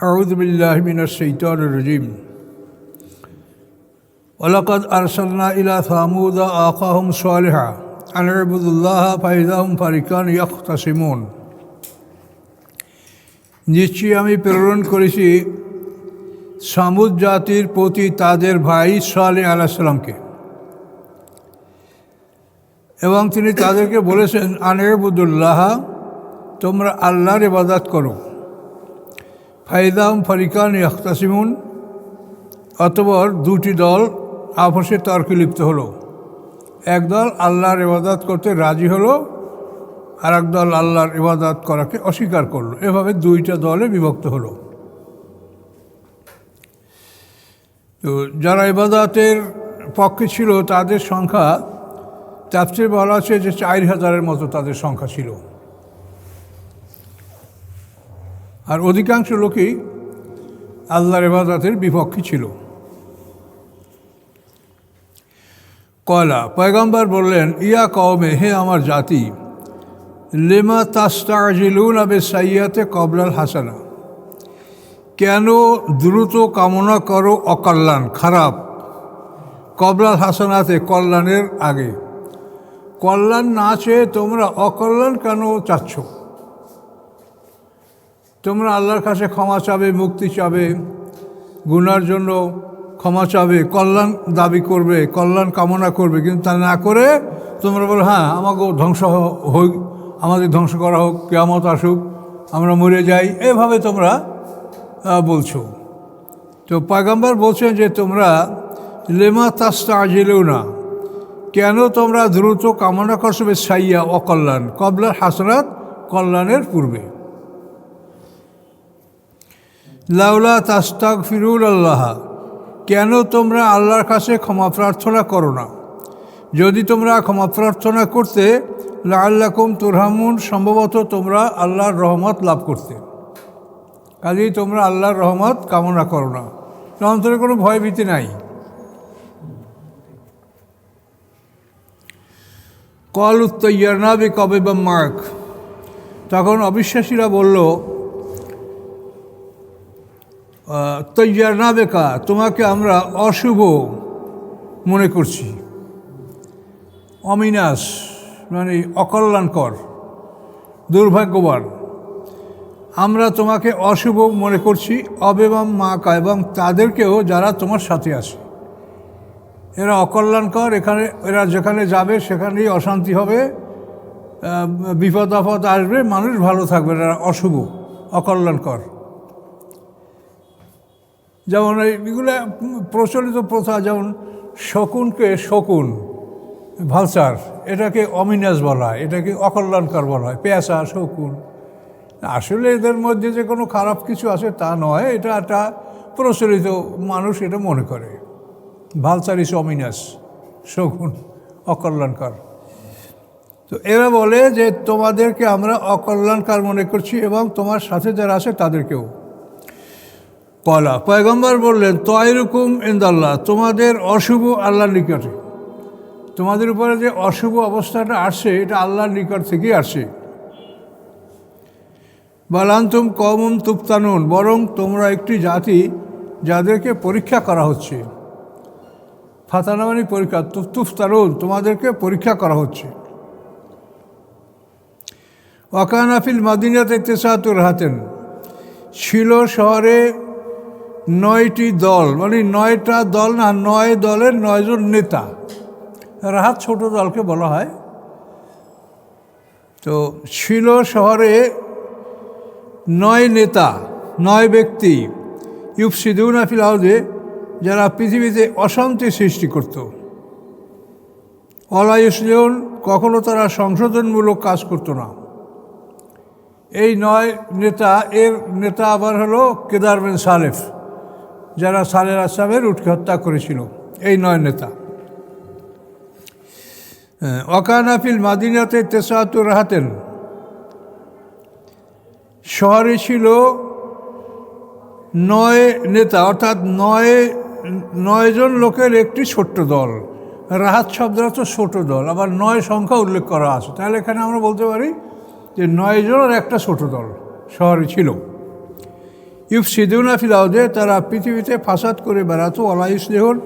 أعوذ بالله من الشيطان الرجيم ولقد أرسلنا إلى ثمود أخاهم صالحا أن اعبدوا الله فإذا هم فريقان يختصمون নিশ্চয়ই আমি প্রেরণ করেছি সামুদ জাতির প্রতি তাদের ভাই সালেহ আলাইহিস সালামকে, এবং তিনি তাদেরকে বলেছেন আন ইবুদুল্লাহ, তোমরা আল্লাহর ইবাদত করো। ফাইদাহুম ফারিকান ইয়াখতাসিমুন, অতঃপর দুটি দল আপসে তর্কে লিপ্ত হলো। এক দল আল্লাহর ইবাদত করতে রাজি হলো, আর এক দল আল্লাহর ইবাদত করাকে অস্বীকার করলো। এভাবে দুইটা দলে বিভক্ত হলো। তো যারা ইবাদতের পক্ষে ছিল তাদের সংখ্যা তাফসীরে বলা আছে যে 4000-এর মতো তাদের সংখ্যা ছিল, আর অধিকাংশ লোকই আল্লাহর ইবাদতের বিপক্ষে ছিল। কয়লা পয়গম্বর বললেন, ইয়া কওমে, হে আমার জাতি, লিমা তাস্তাজিলুনা বিসাইয়্যাতি ক্বাবলাল হাসানা, কেন দ্রুত কামনা করো অকল্যাণ, খারাপ, ক্বাবলাল হাসানাতে, কল্যাণের আগে। কল্যাণ না চেয়ে তোমরা অকল্যাণ কেন চাচ্ছ? তোমরা আল্লাহর কাছে ক্ষমা চাবে, মুক্তি চাবে, গুনার জন্য ক্ষমা চাবে, কল্যাণ দাবি করবে, কল্যাণ কামনা করবে, কিন্তু তা না করে তোমরা বলো হ্যাঁ আমাকেও ধ্বংস হোক, আমাদের ধ্বংস করা হোক, কিয়ামত আসুক, আমরা মরে যাই, এভাবে তোমরা বলছো। তো পয়গম্বর বলছেন যে তোমরা লিমা তাস্তাজিলুনা, কেন তোমরা দ্রুত কামনা করছো বিসাইয়্যা অকল্যাণ, ক্বাবলাল হাসানাত, কল্যাণের পূর্বে। লাউলা তাস্তাগফিরুল্লাহ, কেন তোমরা আল্লাহর কাছে ক্ষমা প্রার্থনা করো না? যদি তোমরা ক্ষমা প্রার্থনা করতে, লাআল্লাকুম তুরহামুন, সম্ভবত তোমরা আল্লাহর রহমত লাভ করতে। কাজেই তোমরা আল্লাহর রহমত কামনা করো না, অন্তরে কোনো ভয়ভীতি নাই। ক্বালু তায়্যারনা বিকাযিবিম মা'আক, তখন অবিশ্বাসীরা বলল, তায়্যারনা বিকা, তোমাকে আমরা অশুভ মনে করছি। অমিনাস মানে অকল্যাণকর, দুর্ভাগ্যবান, আমরা তোমাকে অশুভ মনে করছি। অবিমাম মা'আকা, এবং তাদেরকেও যারা তোমার সাথে আছে, এরা অকল্যাণকর, এখানে এরা যেখানে যাবে সেখানেই অশান্তি হবে, বিপদ আপদ আসবে, মানুষ ভালো থাকবে, এরা অশুভ, অকল্যাণকর। যেমন এইগুলো প্রচলিত প্রথা, যেমন শকুনকে শকুন, ভালচার, এটাকে অমিনাস বলা হয়, এটাকে অকল্যাণকর বলা হয়, পেয়াসা, শকুন। আসলে এদের মধ্যে যে কোনো খারাপ কিছু আছে তা নয়, এটা একটা প্রচলিত, মানুষ এটা মনে করে। ভালচার ইস অমিনাস, শকুন অকল্যাণকর। তো এরা বলে যে তোমাদেরকে আমরা অকল্যাণকর মনে করছি, এবং তোমার সাথে যারা আছে তাদেরকেও। কলা পয়গম্বর বললেন, তয়রুকুম ইনদাল্লাহ, তোমাদের অশুভ আল্লাহর নিকটে, তোমাদের উপরে যে অশুভ অবস্থাটা আসছে এটা আল্লাহর নিকট থেকেই আসছে। বাল আনতুম কওমুন তুফতানুন, বরং তোমরা একটি জাতি যাদেরকে পরীক্ষা করা হচ্ছে। ফাতানা মানে পরীক্ষা, তুফতানুন, তোমাদেরকে পরীক্ষা করা হচ্ছে। ওয়াকানা ফিল মাদিনাতি তিসআতুর রাহাতিন, ছিল শহরে 9টি দল, মানে 9টা দল না, 9 দলের 9 জন নেতা। রাহাত ছোট দলকে বলা হয়। তো ছিল শহরে 9 নেতা, 9 ব্যক্তি, ইউফসিদুনা ফিল আরদি, যারা পৃথিবীতে অশান্তি সৃষ্টি করত। ওয়ালা ইউসলিহুন, কখনো তারা সংশোধনমূলক কাজ করত না। এই 9 নেতা, এর নেতা আবার হলো কেদার বিন সালেফ, যারা সালেহ আলাইহিস সালামের উটকে হত্যা করেছিল, এই 9 নেতা। ওয়াকানা ফিল মাদিনাতে তিসআতুর রাহাতিন, শহরে ছিল 9 নেতা, অর্থাৎ 9 জন লোকের একটি ছোট্ট দল। রাহাত শব্দটা তো ছোট দল, আবার 9 সংখ্যা উল্লেখ করা আছে, তাহলে এখানে আমরা বলতে পারি যে 9 জনের একটা ছোট দল শহরে ছিল। ইউফসিদুনা ফিল আরদে, তারা পৃথিবীতে ফাসাদ করে বেড়াতো, ওয়ালা ইউসলিহুন,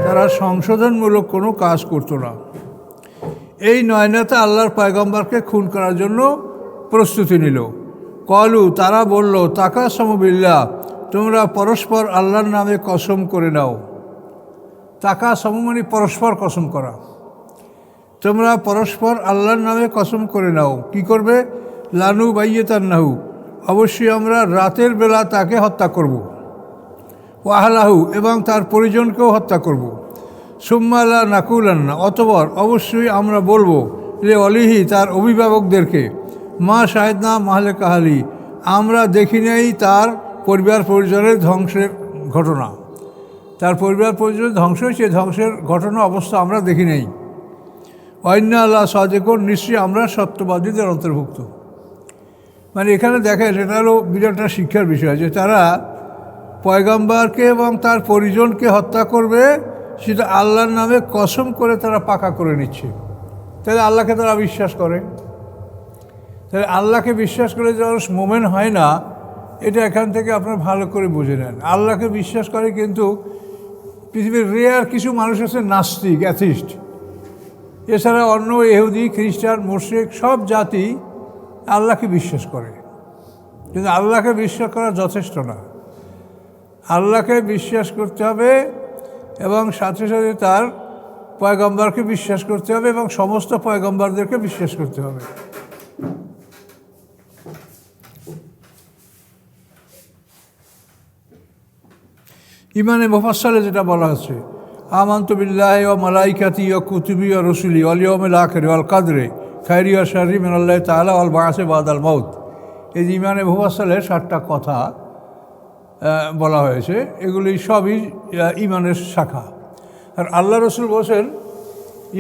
তারা সংশোধনমূলক কোনো কাজ করতো না। এই 9 নেতা আল্লাহর পয়গম্বরকে খুন করার জন্য প্রস্তুতি নিল। কলু, তারা বলল, তাকাসামু বিল্লাহ, তোমরা পরস্পর আল্লাহর নামে কসম করে নাও। তাকাসামু মানে পরস্পর কসম করা। তোমরা পরস্পর আল্লাহর নামে কসম করে নাও। কি করবে? লানু বাইয়েতান্নাহু, অবশ্যই আমরা রাতের বেলা তাকে হত্যা করব। ওয়াহলাহু, এবং তার পরিজনকেও হত্যা করব। সুম্মা লা নাকুলান্না, অতঃপর অবশ্যই আমরা বলবো, লে অলিহি, তার অভিভাবকদেরকে, মা শাহেদনা মাহলে কাহালি, আমরা দেখি নাই তার পরিবার পরিজনের ধ্বংসের ঘটনা। তার পরিবার পরিজন ধ্বংস হয়েছে, ধ্বংসের ঘটনা অবস্থা আমরা দেখি নাই। ওয়াইন্না আল্লাহ সাদেকুন, নিশ্চয়ই আমরা সত্যবাদীদের অন্তর্ভুক্ত। মানে এখানে দেখেন, এটা হলো বিরাট শিক্ষার বিষয় যে তারা পয়গম্বরকে এবং তার পরিজনকে হত্যা করবে, সেটা আল্লাহর নামে কসম করে তারা পাকা করে নিচ্ছে। তাহলে আল্লাহকে তারা বিশ্বাস করে। তাহলে আল্লাহকে বিশ্বাস করে যখন মোমেন হয় না, এটা এখান থেকে আপনারা ভালো করে বুঝে নেন। আল্লাহকে বিশ্বাস করে, কিন্তু পৃথিবীর রেয়ার কিছু মানুষ আছে নাস্তিক, অ্যাথিস্ট। এছাড়া অন্য ইহুদি, খ্রিস্টান, মুশরিক সব জাতি আল্লাহকে বিশ্বাস করে, কিন্তু আল্লাহকে বিশ্বাস করা যথেষ্ট না। আল্লাহকে বিশ্বাস করতে হবে এবং সাথে সাথে তার পয়গম্বরকে বিশ্বাস করতে হবে এবং সমস্ত পয়গম্বরদেরকে বিশ্বাস করতে হবে। ইমানে মুফাসসালে যেটা বলা হচ্ছে, আমানতু বিল্লাহি ওয়া মালাইকাতি ওয়া কুতুবি ওয়া রুসুলি ওয়াল ইয়াউমিল আখির ওয়াল কদরে খাইরি ওয়া শাররি মিনাল্লাহি তাআলা ওয়াল বা'সি বাদাল মাউত। এই যে ইমানে মুফাসসালে 7টা কথা বলা হয়েছে, এগুলি সবই ইমানের শাখা। আর আল্লাহ রসুল বলছেন,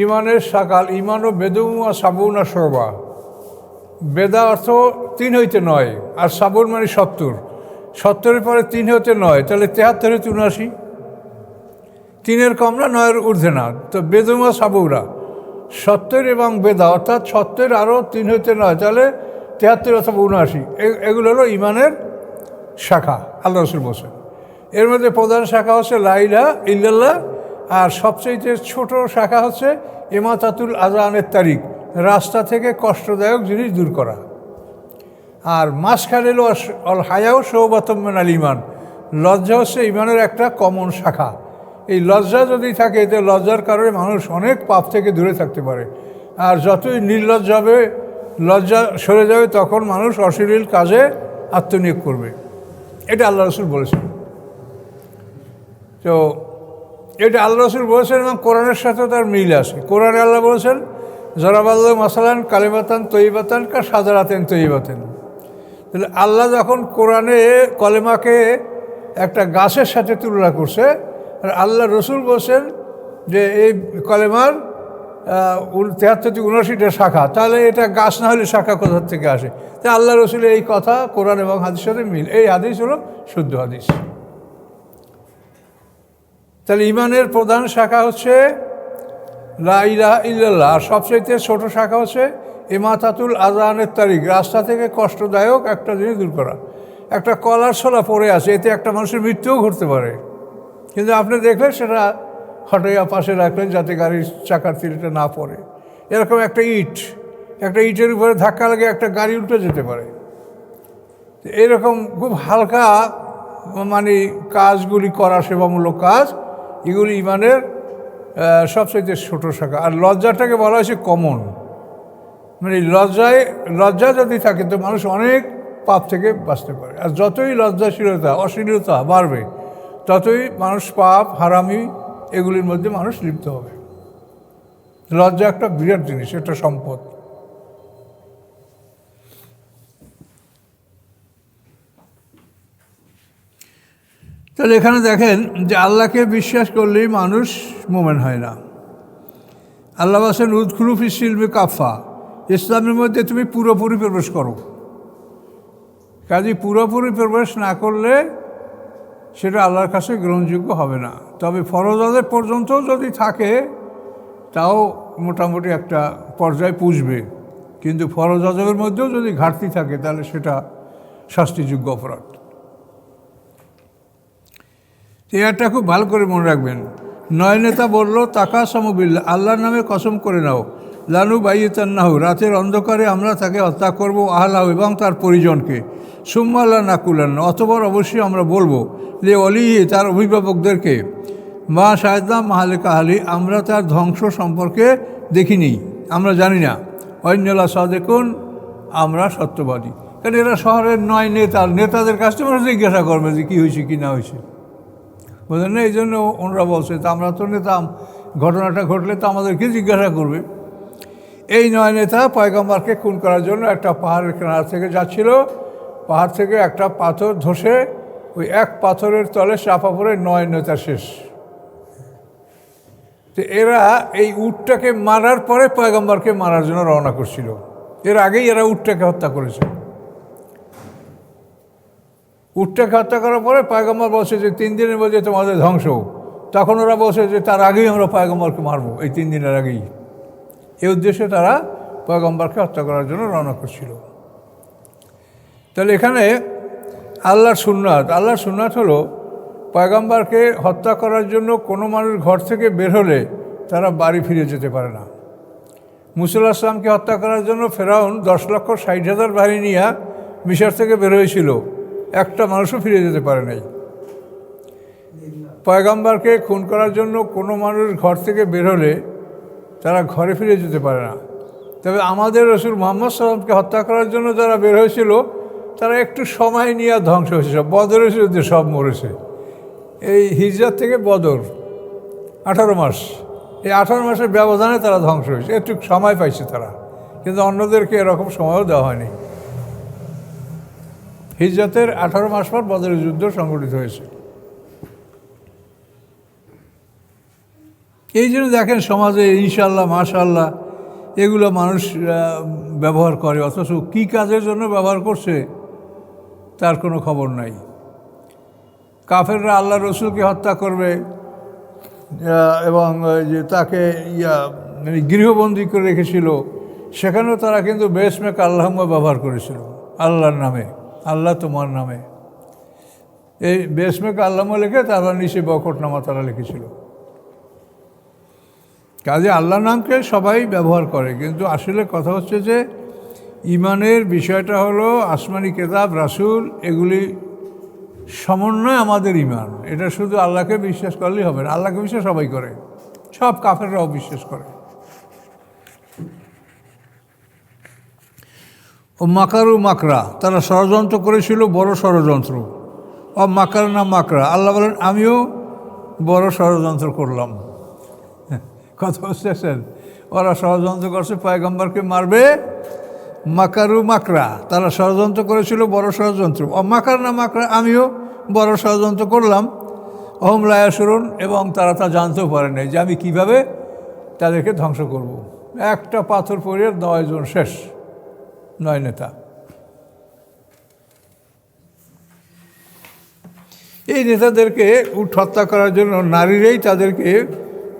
ইমানের শাখা ইমান ও বেদুম আর সাবুন আর শোভা। বেদা অর্থ 3 হইতে 9, আর সাবুন মানে 70। 70-এর পরে 3 হইতে 9, তাহলে 73 হইতে 79। 3-এর কম না, 9-এর ঊর্ধ্বে না। তো বেদুমা সাবুরা 70 এবং বেদা অর্থাৎ 70 আরও 3 হইতে 9, তাহলে 73 অথবা 79। এগুলো হলো ইমানের শাখা, আল্লাহ রসুল বলছেন। এর মধ্যে প্রধান শাখা হচ্ছে লা ইলাহা ইল্লাল্লাহ, আর সবচেয়ে ছোট শাখা হচ্ছে ইমাতাতুল আযানের তারিক, রাস্তা থেকে কষ্টদায়ক জিনিস দূর করা। আর মাঝখানে এলো অল হায়াও শুবাতুম মিনাল ঈমান, লজ্জা হচ্ছে ইমানের একটা কমন শাখা। এই লজ্জা যদি থাকে, এতে লজ্জার কারণে মানুষ অনেক পাপ থেকে দূরে থাকতে পারে। আর যতই নির্লজ্জ হবে, লজ্জা সরে যাবে, তখন মানুষ অশ্লীল কাজে আত্মনিয়োগ করবে। এটা আল্লাহ রসুল বলেছেন। তো এটা আল্লাহ রসুল বলেছেন এবং কোরআনের সাথেও তার মিল আছে। কোরআনে আল্লাহ বলেছেন, জরাবাল্লাহ মাসালান কালিমাতান তৈবাতান কা সাজারাতেন তৈবাতেন। তাহলে আল্লাহ যখন কোরআনে কলেমাকে একটা গাছের সাথে তুলনা করছে, আর আল্লাহ রসুল বলছেন যে এই কলেমার 73-79টা শাখা, তাহলে এটা গাছ না হলে শাখা কোথা থেকে আসে? তাই আল্লাহ রসুলের এই কথা কোরআন এবং হাদিসের সাথে মিল। এই হাদিস হলো শুদ্ধ হাদিস। তাহলে ইমানের প্রধান শাখা হচ্ছে লা ইলাহা ইল্লাল্লাহ, আর সবচেয়ে ছোট শাখা হচ্ছে ইমাতাতুল আযানের তারিক, রাস্তা থেকে কষ্টদায়ক একটা জিনিস দূর করা। একটা কলার ছোলা পড়ে আছে, এতে একটা মানুষের মৃত্যুও ঘটতে পারে, কিন্তু আপনি দেখলেন সেটা হটাইয়া পাশে রাখলেন যাতে গাড়ির চাকার তিলটা না পড়ে। এরকম একটা ইটের উপরে ধাক্কা লাগে একটা গাড়ি উল্টে যেতে পারে। এরকম খুব হালকা মানে কাজগুলি করা, সেবামূলক কাজ, এগুলি ইমানের সবচেয়ে ছোট শাখা। আর লজ্জাটাকে বলা হয়েছে কমন, মানে লজ্জা যদি থাকে তো মানুষ অনেক পাপ থেকে বাঁচতে পারে। আর যতই লজ্জাশীলতা, অশ্লীলতা বাড়বে, ততই মানুষ পাপ, হারামি এগুলির মধ্যে মানুষ লিপ্ত হবে। লজ্জা একটা বিরাট জিনিস, একটা সম্পদ। তাহলে এখানে দেখেন যে আল্লাহকে বিশ্বাস করলেই মানুষ মোমেন হয় না। আল্লাহ বলেন উদখুলু ফিস সিলমি কাফা, ইসলামের মধ্যে তুমি পুরোপুরি প্রবেশ করো। কাজে পুরোপুরি প্রবেশ না করলে সেটা আল্লাহর কাছে গ্রহণযোগ্য হবে না। তবে ফরজ আযাব পর্যন্ত যদি থাকে তাও মোটামুটি একটা পর্যায়ে পুষবে, কিন্তু ফরজ আযাবের মধ্যেও যদি ঘাটতি থাকে তাহলে সেটা শাস্তিযোগ্য অপরাধ। এটা খুব ভালো করে মনে রাখবেন। 9 নেতা বলল তাকা সমবিল্লা, আল্লাহর নামে কসম করে নাও, লানু বাইতান্নাহু, রাতের অন্ধকারে আমরা তাকে হত্যা করব, আহলাহু, এবং তার পরিজনকে, সুম্মা লা নাকুলান্না, অতঃপর অবশ্যই আমরা বলবো, লে অলিহি, তার অভিভাবকদেরকে, মা শাহেদা মাহালেকা আলী, আমরা তার ধ্বংস সম্পর্কে দেখিনি, আমরা জানি না, অন্যলা সাদেকুন, আমরা সত্যবাদী। কারণ এরা শহরের 9 নেতাদের কাছ থেকে জিজ্ঞাসা করবে যে কী হয়েছে কী না হয়েছে, বুঝলেন না? এই জন্য ওনারা বলছে, তা আমরা তো নেতা, ঘটনাটা ঘটলে তো আমাদেরকে জিজ্ঞাসা করবে। এই 9 নেতা পয়গম্বরকে খুন করার জন্য একটা পাহাড়ের কিনারা থেকে যাচ্ছিল, পাহাড় থেকে একটা পাথর ধসে ওই এক পাথরের তলে চাপা পড়ে 9 নেতা শেষ। তো এরা এই উটটাকে মারার পরে পয়গম্বরকে মারার জন্য রওনা করছিল, এর আগেই এরা উটটাকে হত্যা করেছে। উটটাকে হত্যা করার পরে পয়গম্বর বলছে যে 3 দিনের মধ্যে তোমাদের ধ্বংস। তখন ওরা বলছে যে তার আগেই আমরা পয়গম্বরকে মারবো, এই 3 দিনের আগেই। এই উদ্দেশ্যে তারা পয়গম্বরকে হত্যা করার জন্য রওনা করছিল। তাহলে এখানে আল্লাহর সুন্নাত হলো পয়গম্বরকে হত্যা করার জন্য কোনো মানুষ ঘর থেকে বের হলে তারা বাড়ি ফিরে যেতে পারে না। মুসা আলাইহিস সালামকে হত্যা করার জন্য ফেরাউন 10,60,000 বাহিনী নিয়ে মিশর থেকে বের হয়েছিল, একটা মানুষও ফিরে যেতে পারে নাই। পয়গম্বরকে খুন করার জন্য কোনো মানুষ ঘর থেকে বের হলে তারা ঘরে ফিরে যেতে পারে না। তবে আমাদের রাসূল মুহাম্মদ সাল্লাল্লাহু আলাইহি ওয়াসাল্লামকে হত্যা করার জন্য যারা বের হয়েছিল তারা একটু সময় নিয়ে ধ্বংস হয়েছে, সব বদরের যুদ্ধে সব মরেছে। এই হিজরত থেকে বদর 18 মাস, এই 18 মাসের ব্যবধানে তারা ধ্বংস হয়েছে, একটু সময় পাইছে তারা, কিন্তু অন্যদেরকে এরকম সময়ও দেওয়া হয়নি। হিজরতের 18 মাস পর বদরের যুদ্ধ সংঘটিত হয়েছে। এই জন্য দেখেন সমাজে ইনশাআল্লাহ মাশাআল্লাহ এগুলো মানুষ ব্যবহার করে, অথচ কী কাজের জন্য ব্যবহার করছে তার কোনো খবর নাই। কাফেররা আল্লাহ রসুলকে হত্যা করবে এবং যে তাকে গৃহবন্দী করে রেখেছিল, সেখানেও তারা কিন্তু বেসমেক আল্লাহুম্মা ব্যবহার করেছিল, আল্লাহর নামে, আল্লাহ তোমার নামে। এই বেসমেক আল্লাহুম্মা লিখে তারপর নিচে বকটনামা তারা লিখেছিল। কাজে আল্লাহর নামকে সবাই ব্যবহার করে, কিন্তু আসলে কথা হচ্ছে যে ইমানের বিষয়টা হলো আসমানি কেতাব, রাসূল, এগুলি সমন্বয় আমাদের ইমান। এটা শুধু আল্লাহকে বিশ্বাস করলেই হবে না, আল্লাহকে বিশ্বাস সবাই করে, সব কাফেররাও বিশ্বাস করে। ও মাকারু মাকরা, তারা ষড়যন্ত্র করেছিল, বড় ষড়যন্ত্র। ও মাকার না মাকরা, আল্লাহ বলেন আমিও বড় ষড়যন্ত্র করলাম। কথা বুঝতেছেন? ওরা ষড়যন্ত্র করছে পয়গম্বরকে মারবে, মাকারু মাকরা, তারা ষড়যন্ত্র করেছিল, বড় ষড়যন্ত্র। ও মাকার না মাকরা, আমিও বড় ষড়যন্ত্র করলাম। অহম লা ইয়াশউরুন, এবং তারা তা জানতেও পারে নাই যে আমি কীভাবে তাদেরকে ধ্বংস করব। একটা পাথর পড়ে 9 জন শেষ, 9 নেতা। এই নেতাদেরকে হত্যা করার জন্য নারীরাই তাদেরকে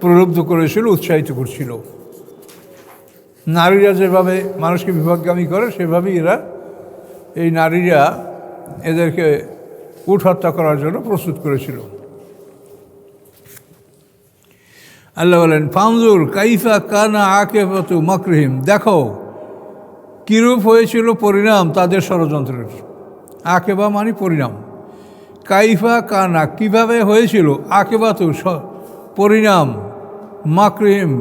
প্রলুব্ধ করেছিল, উৎসাহিত করছিল। নারীরা যেভাবে মানুষকে বিপদগামী করে সেভাবেই এই নারীরা এদেরকে হত্যা করার জন্য প্রস্তুত করেছিল। আল্লাহ বলেন ফানজুর কাইফা কানা আকিবাতু মাকরিহিম, দেখো কিরূপ হয়েছিল পরিণাম তাদের ষড়যন্ত্রের। আকেবা মানে পরিণাম, কাইফা কানা কিভাবে হয়েছিল, আকিবাতু পরিণাম, মাকরিহিম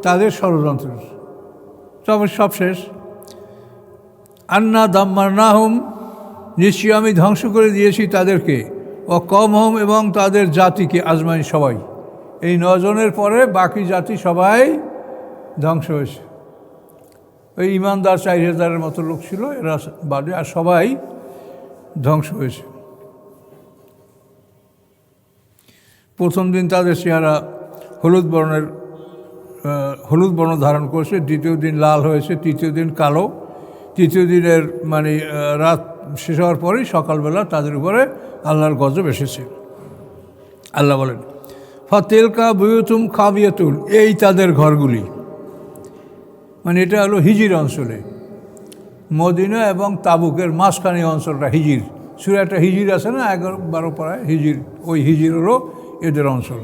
তাদের ষড়যন্ত্রের, সব শেষ। আন্না দাম্মারনাহুম, নিশ্চয়ই আমি ধ্বংস করে দিয়েছি তাদেরকে, ও কওমহুম, এবং তাদের জাতিকে, আজমাইন সবাই। এই 9 জনের পরে বাকি জাতি সবাই ধ্বংস হয়েছে। ওই ইমানদার 4,000-এর মতো লোক ছিল, এরা বাদে আর সবাই ধ্বংস হয়েছে। প্রথম দিন তাদের চেহারা হলুদ বর্ণ ধারণ করেছে, দ্বিতীয় দিন লাল হয়েছে, তৃতীয় দিন কালো, তৃতীয় দিনের মানে রাত শেষ হওয়ার পরেই সকালবেলা তাদের উপরে আল্লাহর গজব এসেছে। আল্লাহ বলেন ফাতিলকা বুয়ুতুম খাবিয়াতুন, এই তাদের ঘরগুলি, মানে এটা হলো হিজির অঞ্চলে, মদিনা এবং তাবুকের মাঝখানে অঞ্চলটা হিজির। সূরা একটা হিজির আছে না, 11-12 পারায় হিজির, ওই হিজির হলো এদের অঞ্চল।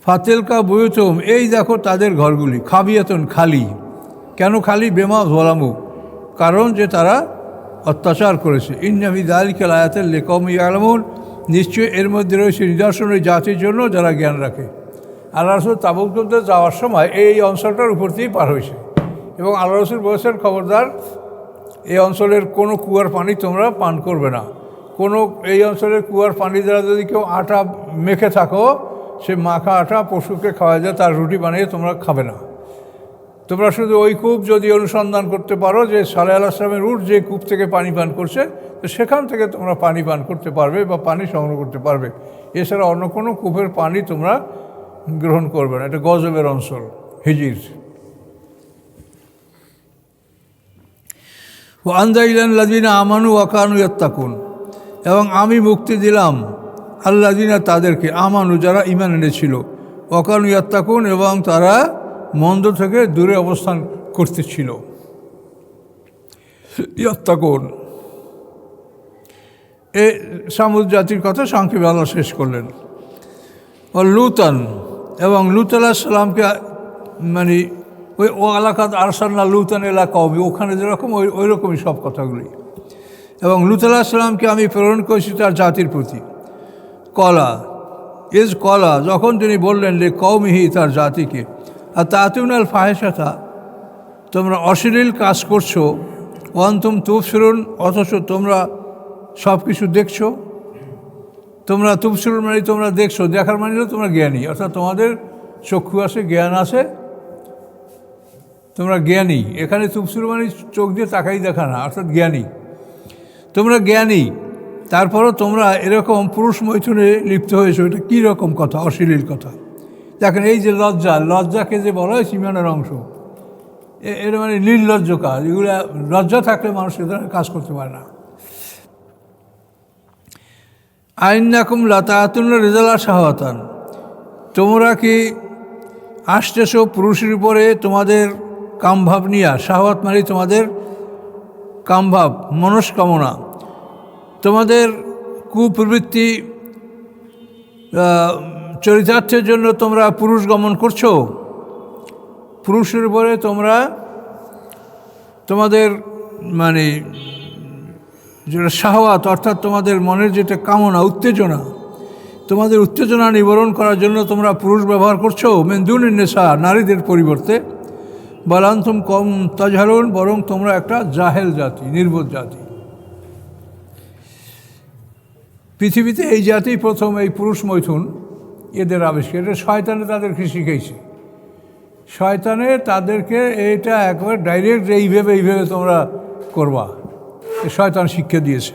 ফাতেলকা বুয়ুতুম, এই দেখো তাদের ঘরগুলি, খাবিয়াতুন, খালি। কেন খালি? বেমা জলামু, কারণ যে তারা অত্যাচার করেছে। ইন্না ফি যালিকা লায়াতাল লিকাওমিন ইয়ালামুন, নিশ্চয়ই এর মধ্যে রয়েছে নিদর্শন ওই জাতির জন্য যারা জ্ঞান রাখে। আল্লাহ রসুল তাবুক যুদ্ধে যাওয়ার সময় এই অঞ্চলটার উপর দিয়েই পার হয়েছে, এবং আল্লাহ রসুল বলেছেন, খবরদার এই অঞ্চলের কোনো কুয়ার পানি তোমরা পান করবে না। এই অঞ্চলের কুয়ার পানি দ্বারা যদি কেউ আটা মেখে থাকো, সে মাখা আটা পশুকে খাওয়া যায়, তার রুটি বানিয়ে তোমরা খাবে না। তোমরা শুধু ওই কূপ যদি অনুসন্ধান করতে পারো যে সালেহ আলাইহিসসালামের উট যে কূপ থেকে পানি পান করছে, তো সেখান থেকে তোমরা পানি পান করতে পারবে বা পানি সংগ্রহ করতে পারবে। এছাড়া অন্য কোনো কূপের পানি তোমরা গ্রহণ করবে না। এটা গজবের অঞ্চল, হিজির। ও আনজাইলাল্লাযিনা আমানু ওয়া কানু ইয়াত্তাকুন, এবং আমি মুক্তি দিলাম আল্লাযিনা তাদেরকে, আমানু যারা ঈমান এনেছিল, ওয়া কানু ইয়াত্তাকুন এবং তারা মন্দ থেকে দূরে অবস্থান করতেছিল। ইয়াত্তাকুন, এ সামুদ জাতির কথা সংক্ষেপে আল্লাহ শেষ করলেন। ও লুতান, এবং লুত আলাইহিস সালামকে, মানে ওই এলাকাত আরসালনা লুতান এলাকা হবে, ওখানে যেরকম ওই রকমই সব কথাগুলি। এবং লুত আলাইহিস সালামকে আমি প্রেরণ করেছি তার জাতির প্রতি। কলা, যখন তিনি বললেন লে কওমিহি, তার জাতিকে, আর তাতুনাল ফাহিশাতা, তোমরা অশ্লীল কাজ করছো, ওয়ান্তুম তুবসিরুন, অথচ তোমরা সব কিছু দেখছো। তোমরা তুবসিরুন মানে তোমরা দেখছো, দেখার মানে তোমরা জ্ঞানী, অর্থাৎ তোমাদের চক্ষু আছে, জ্ঞান আছে, তোমরা জ্ঞানী। এখানে তুবসিরুন মানে চোখ দিয়ে তাকাই দেখা না, অর্থাৎ জ্ঞানী। তোমরা জ্ঞানী, তারপরও তোমরা এরকম পুরুষ মৈথুনে লিপ্ত হয়েছো। এটা কী রকম কথা? অশ্লীল কথা। দেখেন, এই যে লজ্জাকে যে বলা হয় ঈমানের অংশ, এটা মানে নির্লজ্জ কাজ। এগুলো লজ্জা থাকলে মানুষ এ ধরনের কাজ করতে পারে না। আইন্নাকুম লাতাতুনা রিজালা শাহওয়াতান, তোমরা কি আসতেছো পুরুষের উপরে তোমাদের কামভাব নিয়া। শাহওয়াত মানে তোমাদের কামভাব, মনস্কামনা, তোমাদের কুপ্রবৃত্তি চরিতার্থের জন্য তোমরা পুরুষ গমন করছো। পুরুষের উপরে তোমরা তোমাদের মানে যেটা শাহওয়াত, অর্থাৎ তোমাদের মনের যেটা কামনা, উত্তেজনা, তোমাদের উত্তেজনা নিবারণ করার জন্য তোমরা পুরুষ ব্যবহার করছো। মিন দুনিন নিসা, নারীদের পরিবর্তে। বালান্তুম কম তাজহারুন, বরং তোমরা একটা জাহেল জাতি, নির্বোধ জাতি। পৃথিবীতে এই জাতি প্রথম এই পুরুষ মৈথুন এদের আবিষ্কার। এটা শয়তানে তাদেরকে শিখেছে। শয়তানে তাদেরকে এইটা একবার ডাইরেক্ট এইভাবে তোমরা করবা, শয়তান শিক্ষা দিয়েছে।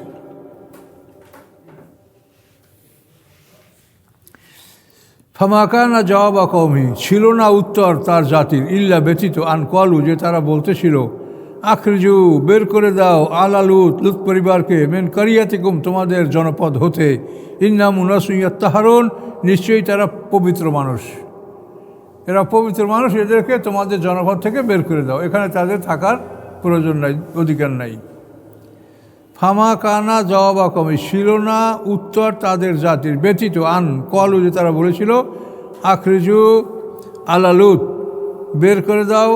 ফামাকানা জওয়াবা কওমি, ছিল না উত্তর তার জাতির, ইল্লা ব্যতীত, আন কলু, যে তারা বলতেছিল, আখরিজু, বের করে দাও, আলা লুত, লুত পরিবারকে, মেন কারিয়াতিকুম, তোমাদের জনপদ হতে, ইন্নাম উনাসুন ইয়াত্তাহারুন, নিশ্চয়ই তারা পবিত্র মানুষ, এরা পবিত্র মানুষ, এদেরকে তোমাদের জনপদ থেকে বের করে দাও, এখানে তাদের থাকার প্রয়োজন নাই, অধিকার নাই। ফামা কানা জওয়াবা কওমি, ছিল না উত্তর তাদের জাতির, ব্যতীত, আন কলু, যে তারা বলেছিল, আখরিজু আলা লুত, বের করে দাও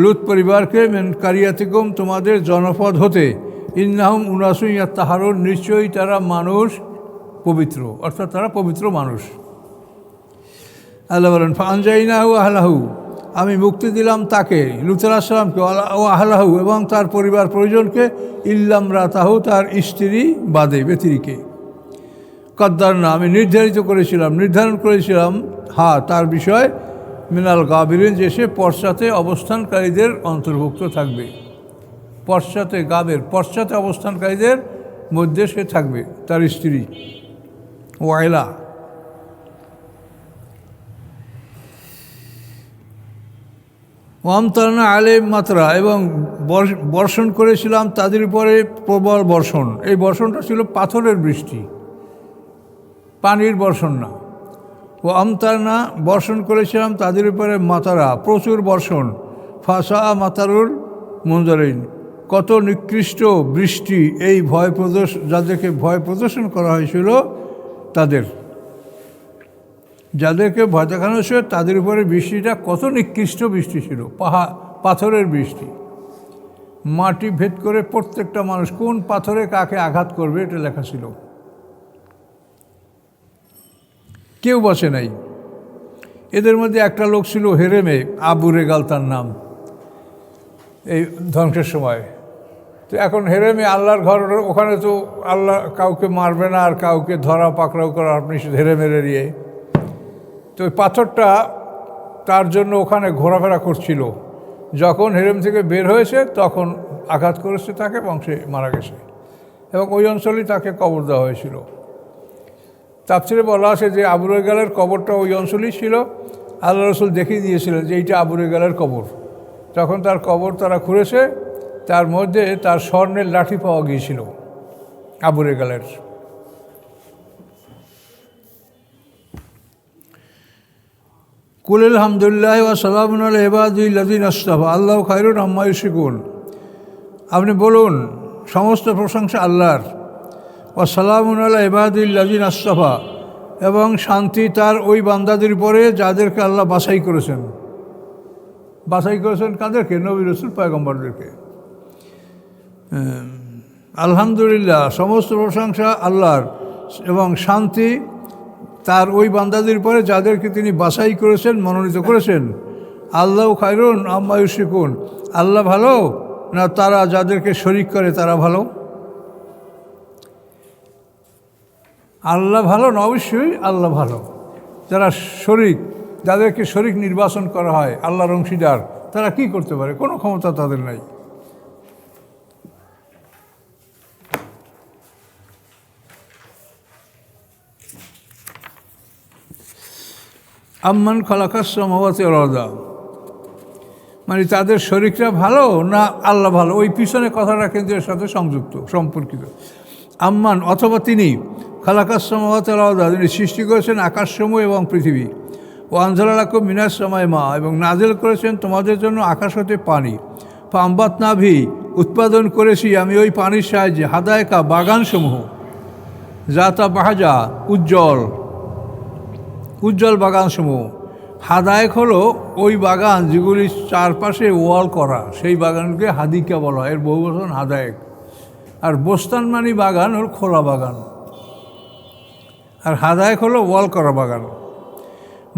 লুত পরিবারকে, মেন কারিয়াতিকুম, তোমাদের জনপদ হতে, ইন্নাহুম উনাসুন ইয়াত্তাহারুন, নিশ্চয়ই তারা মানুষ পবিত্র, অর্থাৎ তারা পবিত্র মানুষ। আল্লাহ বলেন, ফানজাইনাহু আহলাহু, আমি মুক্তি দিলাম তাকে, লুত আলাইহিস সালামকে, ও আহলাহু, এবং তার পরিবার পরিজনকে, ইল্লাম রাতাহু, তার স্ত্রী বাদে, ব্যতিরিকে। কদ্দারনা, আমি নির্ধারণ করেছিলাম, তার বিষয়, মিনাল গাবিরিন, যে সে পশ্চাতে অবস্থানকারীদের অন্তর্ভুক্ত থাকবে। পশ্চাতে অবস্থানকারীদের মধ্যে সে থাকবে, তার স্ত্রী ওয়াইলা। ওয়ামতারনা আলেম মাত্রা, এবং বর্ষণ করেছিলাম তাদের উপরে প্রবল বর্ষণ। এই বর্ষণটা ছিল পাথরের বৃষ্টি, পানির বর্ষণ না। ও আমতারনা, বর্ষণ করেছিলাম তাদের উপরে মাতারা, প্রচুর বর্ষণ। ফাসা মাতারুল মুনজারিন, কত নিকৃষ্ট বৃষ্টি এই যাদেরকে ভয় প্রদর্শন করা হয়েছিল তাদের। যাদেরকে ভয় দেখানো হয়েছিল তাদের উপরে বৃষ্টিটা কত নিকৃষ্ট বৃষ্টি ছিল, পাথরের বৃষ্টি, মাটি ভেদ করে প্রত্যেকটা মানুষ কোন পাথরে কাকে আঘাত করবে এটা লেখা ছিল, কেউ বসে নাই। এদের মধ্যে একটা লোক ছিল হেরেমে, আবু রেগাল তার নাম, এই ধ্বংসের সময়। তো এখন হেরেমে আল্লাহর ঘর, ওখানে তো আল্লাহ কাউকে মারবে না আর কাউকে ধরা পাকড়াও করা আপনি হেরেমের এরিয়ে। তো ওই পাথরটা তার জন্য ওখানে ঘোরাফেরা করছিল, যখন হেরেম থেকে বের হয়েছে তখন আঘাত করেছে তাকে এবং সে মারা গেছে, এবং ওই অঞ্চলেই তাকে কবর দেওয়া হয়েছিল। তাফসিরে বলা আছে যে আবু রেগালের কবরটা ওই অঞ্চলেই ছিল। আল্লাহ রসুল দেখিয়ে দিয়েছিলেন যে এইটা আবু রেগালের কবর। তখন তার কবর তারা খুঁড়েছে, তার মধ্যে তার স্বর্ণের লাঠি পাওয়া গিয়েছিল আবু রেগালের। কুল আলহামদুলিল্লাহ ওয়া সালামুন আলা ইবাদিল্লাযিনা ইসতাফা আল্লাহু খায়রুন আম্মা ইউশরিকুন। আপনি বলুন সমস্ত প্রশংসা আল্লাহর। ওয়া সালামুন আলা ইবাদিল্লাযিনা ইসতাফা, এবং শান্তি তার ওই বান্দাদের উপরে যাদেরকে আল্লাহ বাছাই করেছেন। বাছাই করেছেন কাদেরকে? নবী রাসূল পয়গম্বরদেরকে। আলহামদুলিল্লাহ, সমস্ত প্রশংসা আল্লাহর, এবং শান্তি তার ওই বান্দাদের উপরে যাদেরকে তিনি বাছাই করেছেন, মনোনীত করেছেন। আল্লাহু খায়রুন আম্মা ইউশরিকুন, আল্লাহ ভালো না তারা যাদেরকে শরিক করে তারা ভালো? আল্লাহ ভালো না? অবশ্যই আল্লাহ ভালো। যারা শরিক, যাদেরকে শরিক নির্বাচন করা হয় আল্লাহর অংশীদার, তারা কি করতে পারে? কোনো ক্ষমতা তাদের নাই। আম্মান খালাকাস সামাওয়াতি ওয়াল আরদা, মানে তাদের শরিকরা ভালো না আল্লাহ ভালো? ওই পিছনে কথাটা কিন্তু এর সাথে সংযুক্ত, সম্পর্কিত। আম্মান অথবা তিনি, খালাকাস সামাওয়াতি ওয়াল আরদা, তিনি সৃষ্টি করেছেন আকাশসমূহ এবং পৃথিবী। ও আনজালা লাকুম মিনাস সামাই মা, এবং নাজিল করেছেন তোমাদের জন্য আকাশ হতে পানি। ফাআমবাতনা বিহি, উৎপাদন করেছি আমি ওই পানির সাহায্যে হাদায়েকা, বাগানসমূহ। জাতা বাহাজা, উজ্জ্বল উজ্জ্বল বাগানসমূহ। হাদায়েক হলো ওই বাগান যেগুলি চারপাশে ওয়াল করা, সেই বাগানকে হাদিকা বলা হয়, এর বহু বচন হাদায়েক। আর বোস্তানমানি বাগান হল খোলা বাগান, আর হাদায়েক হলো ওয়াল করা বাগান।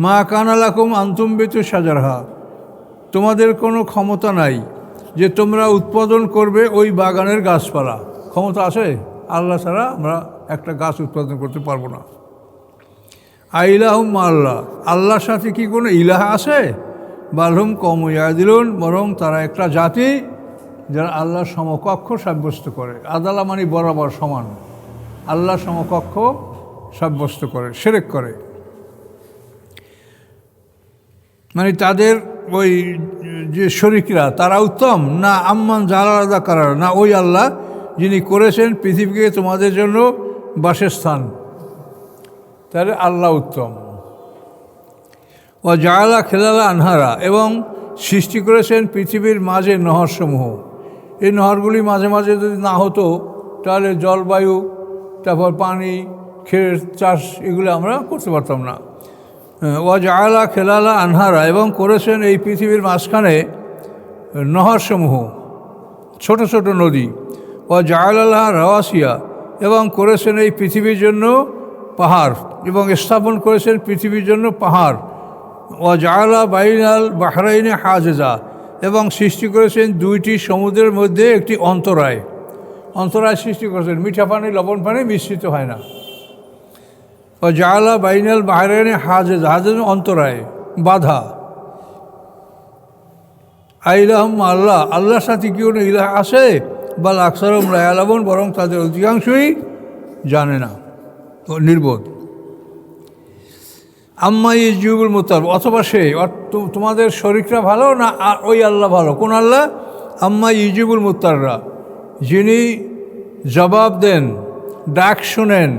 মা কানা লাকুম আনতুমবিতু শাজারহা, তোমাদের কোনো ক্ষমতা নাই যে তোমরা উৎপাদন করবে ওই বাগানের গাছপালা। ক্ষমতা আছে? আল্লাহ ছাড়া আমরা একটা গাছ উৎপাদন করতে পারবো না। আইলাহুম আল্লাহ, আল্লাহর সাথে কি কোনো ইলাহা আছে? বালহুম কওমুন ইয়াদিলুন, বরং তারা একটা জাতি যারা আল্লাহর সমকক্ষ সাব্যস্ত করে। আদালা মানে বরাবর সমান, আল্লাহর সমকক্ষ সাব্যস্ত করে, শিরক করে। মানে তাদের ওই যে শরিকরা তারা উত্তম না আম্মান জালালাদা কারার, না ওই আল্লাহ যিনি করেছেন পৃথিবীকে তোমাদের জন্য বাসস্থান, তাহলে আল্লাহ উত্তম। ও জাআলা খেলালা আনহারা, এবং সৃষ্টি করেছেন পৃথিবীর মাঝে নহরসমূহ। এই নহরগুলি মাঝে মাঝে যদি না হতো তাহলে জলবায়ু, তারপর পানি, ক্ষেত চাষ, এগুলো আমরা করতে পারতাম না। ও জাআলা খেলালা আনহারা, এবং করেছেন এই পৃথিবীর মাঝখানে নহরসমূহ, ছোট ছোট নদী। ও জাআলাল্লাহ রাওয়াসিয়া, এবং করেছেন এই পৃথিবীর জন্য পাহাড়, এবং স্থাপন করেছেন পৃথিবীর জন্য পাহাড়। ও জাআলা বাইনাল বাহরাইনে হাজেজা, এবং সৃষ্টি করেছেন দুইটি সমুদ্রের মধ্যে একটি অন্তরায়। অন্তরায় সৃষ্টি করেছেন, মিঠা পানি লবণ পানি মিশ্রিত হয় না। ও জাআলা বাইনাল বাহরাইনে হাজেজা, হাজেজ অন্তরায়, বাধা। আইলাহুম আল্লাহ, আল্লাহর সাথে কি কোনো ইলাহ আছে? বাল আকসারুহুম লা ইয়ালামুন, বরং তাদের অধিকাংশই জানে না, নির্বোধ। আম্মা ইউজিবুল মুতার, অথবা সে তোমাদের শরিকরা ভালো না ওই আল্লাহ ভালো? কোন আল্লাহ? আম্মা ইউজিবুল মুতাররা, যিনি জবাব দেন, ডাক শোনেন,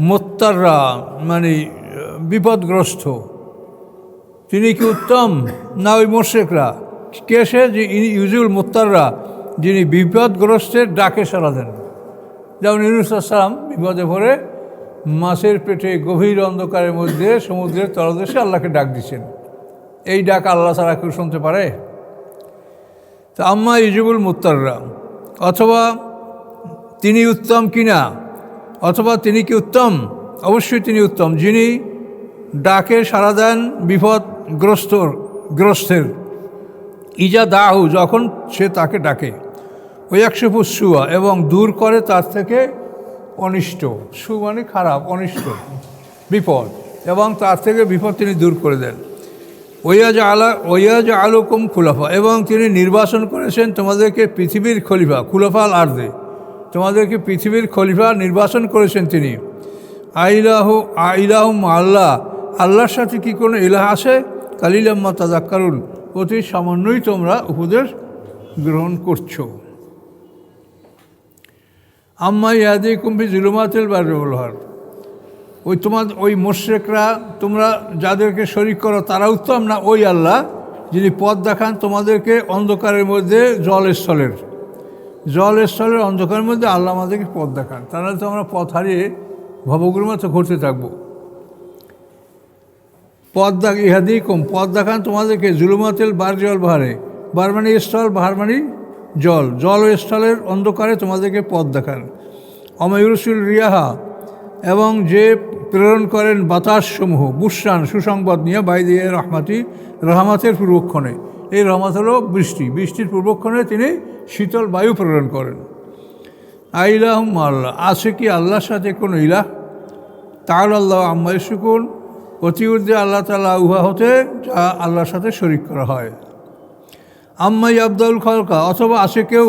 মুত্তাররা মানে বিপদগ্রস্ত, তিনি কি উত্তম না ওই মুশরিকরা? কে সে? যে ইউজিবুল মুত্তাররা, যিনি বিপদগ্রস্তের ডাকে সাড়া দেন। যেমন ইউনূস আলাইহিস সালাম বিপদে পড়ে মাছের পেটে গভীর অন্ধকারের মধ্যে সমুদ্রের তলদেশে আল্লাহকে ডাক দিচ্ছেন। এই ডাক আল্লাহ ছাড়া কেউ শুনতে পারে? তা আম্মা ইউজিবুল মুত্তাররা, অথবা তিনি উত্তম কিনা, অথবা তিনি কি উত্তম? অবশ্যই তিনি উত্তম, যিনি ডাকে সাড়া দেন গ্রস্তের ইজা দাহু, যখন সে তাকে ডাকে, ওই একশো সুয়া, এবং দূর করে তার থেকে অনিষ্ট। সু মানে খারাপ, অনিষ্ট, বিপদ, এবং তার থেকে বিপদ তিনি দূর করে দেন। ওয়াজ আলুকুম খুলাফা, এবং তিনি নির্বাচন করেছেন তোমাদেরকে পৃথিবীর খলিফা, খুলাফাল আরদে, তোমাদেরকে পৃথিবীর খলিফা নির্বাচন করেছেন তিনি। আইলাহু আল্লাহ, আল্লাহর সাথে কি কোনো ইলাহ আছে? কালিলাম্মা তাযাক্কারুন, অতি সামান্যই তোমরা উপদেশ গ্রহণ করছো। আম্মা ইয়াহদিকুম ফি যুলুমাতিল বাররি ওয়াল বাহর, ওই মুশরিকরা তোমরা যাদেরকে শরীক করো তারা উত্তম না ওই আল্লাহ যিনি পথ দেখান তোমাদেরকে অন্ধকারের মধ্যে জলস্থলের অন্ধকারের মধ্যে আল্লাহ আমাদেরকে পথ দেখান, তাহলে তো আমরা পথ হারিয়ে ভবগুরুর মতো ঘুরতে থাকবো। ইহাদিকুম, পথ দেখান তোমাদেরকে জুলুমাতিল বাররি ওয়াল বাহরে, বার মানে স্থল, বাহার মানে জল, জল ও স্থলের অন্ধকারে তোমাদেরকে পথ দেখান। অমায়ুরসুল রিয়াহা, এবং যে প্রেরণ করেন বাতাসসমূহ, বুশরান সুসংবাদ নিয়ে, বাইদিয়ে রহমাতের পূর্বক্ষণে, এই রহমত হলো বৃষ্টির পূর্বক্ষণে তিনি শীতল বায়ু প্রেরণ করেন। আইলাহুম আল্লাহ, আছে কি আল্লাহর সাথে কোনো ইলাহ? তাআলা আল্লাহ আম্মা ইউশরিকুন, অতি ঊর্ধ্বে আল্লাহ তাআলা উহা হতে যা আল্লাহর সাথে শরীক করা হয়। আম্মা ইয়াবদাউল খালকা, অথবা আছে কেউ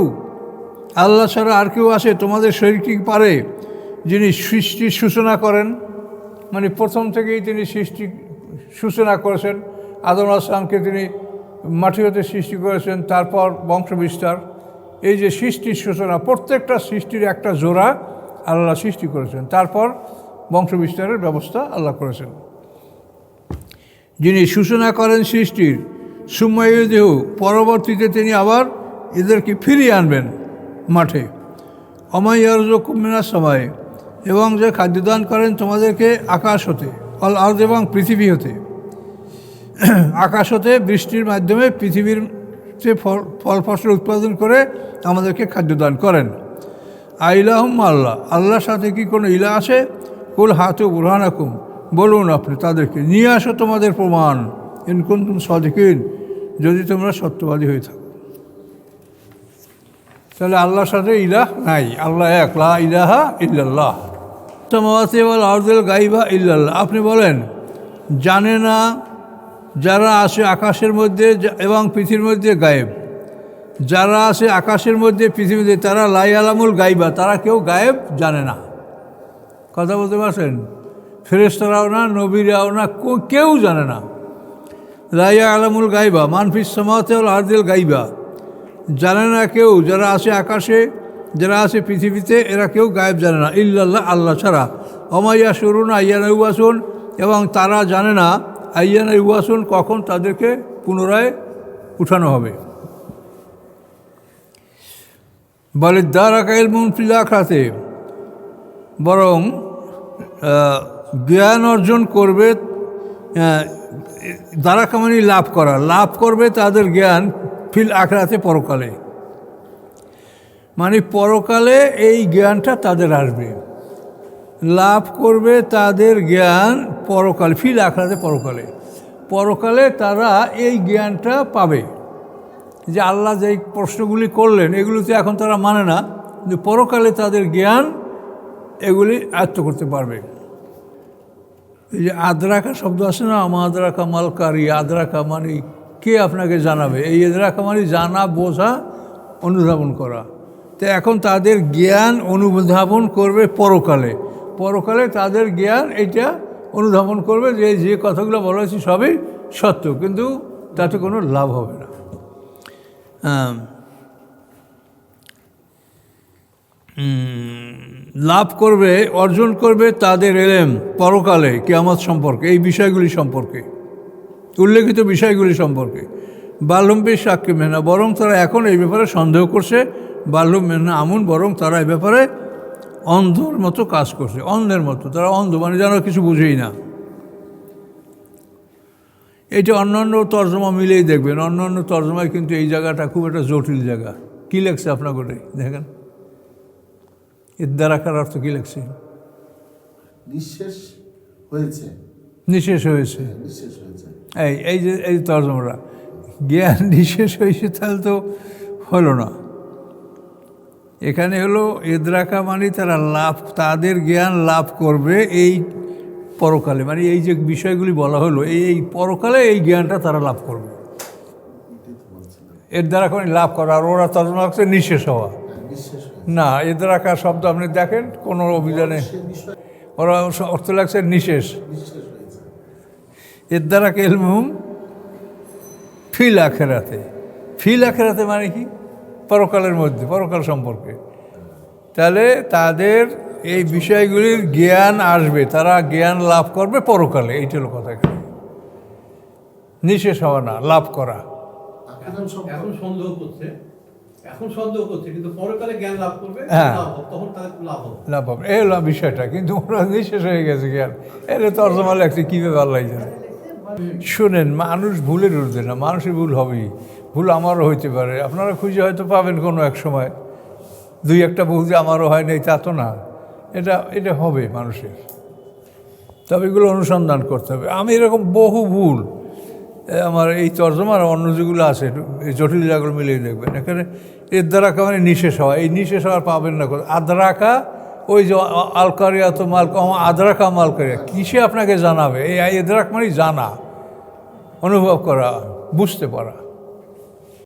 আল্লাহ ছাড়া আর কেউ আছে তোমাদের শরীক কি পারে, যিনি সৃষ্টির সূচনা করেন, মানে প্রথম থেকেই তিনি সৃষ্টি সূচনা করেছেন। আদম আসলামকে তিনি মাটি হতে সৃষ্টি করেছেন, তারপর বংশবিস্তার, এই যে সৃষ্টির সূচনা, প্রত্যেকটা সৃষ্টির একটা জোড়া আল্লাহ সৃষ্টি করেছেন, তারপর বংশবিস্তারের ব্যবস্থা আল্লাহ করেছেন। যিনি সূচনা করেন সৃষ্টির, সুম্মায়ুদেহ, পরবর্তীতে তিনি আবার এদেরকে ফিরিয়ে আনবেন মাঠে। অমাইয়ারযুকুম মিনাস সামাই, এবং যে খাদ্যদান করেন তোমাদেরকে আকাশ হতে, অল আরদ, এবং পৃথিবী হতে, আকাশ হতে বৃষ্টির মাধ্যমে পৃথিবীর যে ফল ফসল উৎপাদন করে আমাদেরকে খাদ্যদান করেন। আইলাহুম আল্লাহ, আল্লাহর সাথে কি কোনো ইলা আছে? কুল হাতু বুরহানাকুম, বলুন আপনি তাদেরকে নিয়ে আসো তোমাদের প্রমাণ, ইন কুনতুম সাদিকিন, যদি তোমরা সত্যবাদী হয়ে থাকো। তাহলে আল্লাহর সাথে ইলাহ নাই, আল্লাহ এক, লা ইলাহা ইল্লাল্লাহ। সামাওয়াতি ওয়াল আরদিল গায়বা ইল্লাল্লাহ, আপনি বলেন জানে না যারা আছে আকাশের মধ্যে এবং পৃথিবীর মধ্যে গায়েব, যারা আছে আকাশের মধ্যে পৃথিবীতে, তারা লা ইয়ালামুল গায়বা, তারা কেউ গায়েব জানে না। কথা বলতে পারছেন? ফেরেশতারাও না, নবীরাও না, কেউ জানে না। লা ইয়ালামুল গায়বা মান ফিস সামাওয়াতি ওয়াল আরদিল গায়বা, জানে না কেউ যারা আছে আকাশে, যারা আছে পৃথিবীতে, এরা কেউ গায়েব জানে না, ইল্লাল্লাহ, আল্লাহ ছাড়া। অমাইয়া শুরুন আইয়ানা ইউবাসুন, এবং তারা জানে না আইয়ানা ইউবাসুন, কখন তাদেরকে পুনরায় উঠানো হবে। বলে দারাকা ইলমুন ফিল আখিরাতে, বরং জ্ঞান অর্জন করবে, দারাকা মানে লাভ করবে তাদের জ্ঞান, ফিল আখিরাতে, পরকালে, মানে পরকালে এই জ্ঞানটা তাদের আসবে, লাভ করবে তাদের জ্ঞান পরকালে, ফিল আখিরাতে, পরকালে তারা এই জ্ঞানটা পাবে। যে আল্লাহ যেই প্রশ্নগুলি করলেন এগুলিতে এখন তারা মানে না, কিন্তু পরকালে তাদের জ্ঞান এগুলি আয়ত্ত করতে পারবে। এই যে আদ্রাকা শব্দ আছে না, মাদ্রাকা মালকারি, আদ্রাকা মানে কে আপনাকে জানাবে, এই আদ্রাকা মানে জানা, বোঝা, অনুধাবন করা। তো এখন তাদের জ্ঞান অনুধাবন করবে পরকালে তাদের জ্ঞান এটা অনুধাবন করবে যে কথাগুলো বলা হয়েছে সবই সত্য, কিন্তু তাতে কোনো লাভ হবে না। লাভ করবে, অর্জন করবে তাদের এলেম পরকালে কিয়ামত সম্পর্কে, এই বিষয়গুলি সম্পর্কে, উল্লেখিত বিষয়গুলি সম্পর্কে। বাল্যম্পি সাক্ষী মেহনা, বরং তারা এখন এই ব্যাপারে সন্দেহ করছে, বাল্যম মেহনা আমুন, বরং তারা এই ব্যাপারে অন্ধর মতো কাজ করছে, অন্ধের মতো। তারা অন্ধ মানে যেন কিছু বুঝেই না। এটা অন্যান্য তর্জমা মিলেই দেখবেন, অন্যান্য তর্জমায় কিন্তু এই জায়গাটা খুব একটা জটিল জায়গা। কী লেখছে আপনার করে দেখেন, এর দ্বারাকার অর্থ কী লেখছে? নিঃশেষ হয়েছে। নিঃশেষ হয়েছে। নিঃশেষ হয়েছে। এই যে এই তর্জমাটা, জ্ঞান নিঃশেষ হয়েছে, তাহলে তো হলো না। এখানে হলো এদ্রাকা মানে তারা লাভ, তাদের জ্ঞান লাভ করবে এই পরকালে, মানে এই যে বিষয়গুলি বলা হলো এই পরকালে এই জ্ঞানটা তারা লাভ করবে। এর দ্বারা কোনো লাভ করা, আর ওরা তর্জমা হচ্ছে নিঃশেষ হওয়া। না, এর দ্বারা শব্দ আপনি দেখেন কোনো অভিযানে ওরা অর্থ লাগছে নিঃশেষ। এর দ্বারা কেলমুম ফিল আখেরাতে। ফিল আখেরাতে মানে কি? পরকালের মধ্যে, পরকাল সম্পর্কে। তাহলে তাদের এই বিষয়গুলির জ্ঞান আসবে, তারা জ্ঞান লাভ করবে পরকালে। এইটা হলো কথা, নিঃশেষ হওয়া না, লাভ করা। এখন সন্দেহ করছে কিন্তু পরকালে জ্ঞান লাভ করবে, হ্যাঁ, তখন তাদের লাভ হবে। লাভ হবে, এই হলো বিষয়টা। কিন্তু ওরা নিঃশেষ হয়ে গেছে জ্ঞান। এর তর্জমা লেখছে কীভাবে আল্লাহ জানে। শুনেন, মানুষ ভুলের ঊর্ধ্বে না, মানুষের ভুল হবেই। ভুল আমারও হইতে পারে, আপনারা খুঁজে হয়তো পাবেন কোনো এক সময়। দুই একটা ভুল যে আমারও হয় নাই তা তো না, এটা হবে মানুষের। তবে এগুলো অনুসন্ধান করতে হবে। আমি এরকম বহু ভুল আমার এই তর্জমার অন্য যেগুলো আছে এই জটিল জায়গাগুলো মিলিয়ে দেখবেন। এখানে এর দ্বারা মানে নিঃশেষ হওয়া, এই নিঃশেষ হওয়ার পাবেন না। আদ্রাকা, ওই যে আলকারিয়া তো আদ্রাকা মালকারিয়া, কিসে আপনাকে জানাবে? এই এদ্রাক মানে জানা, অনুভব করা, বুঝতে পারা।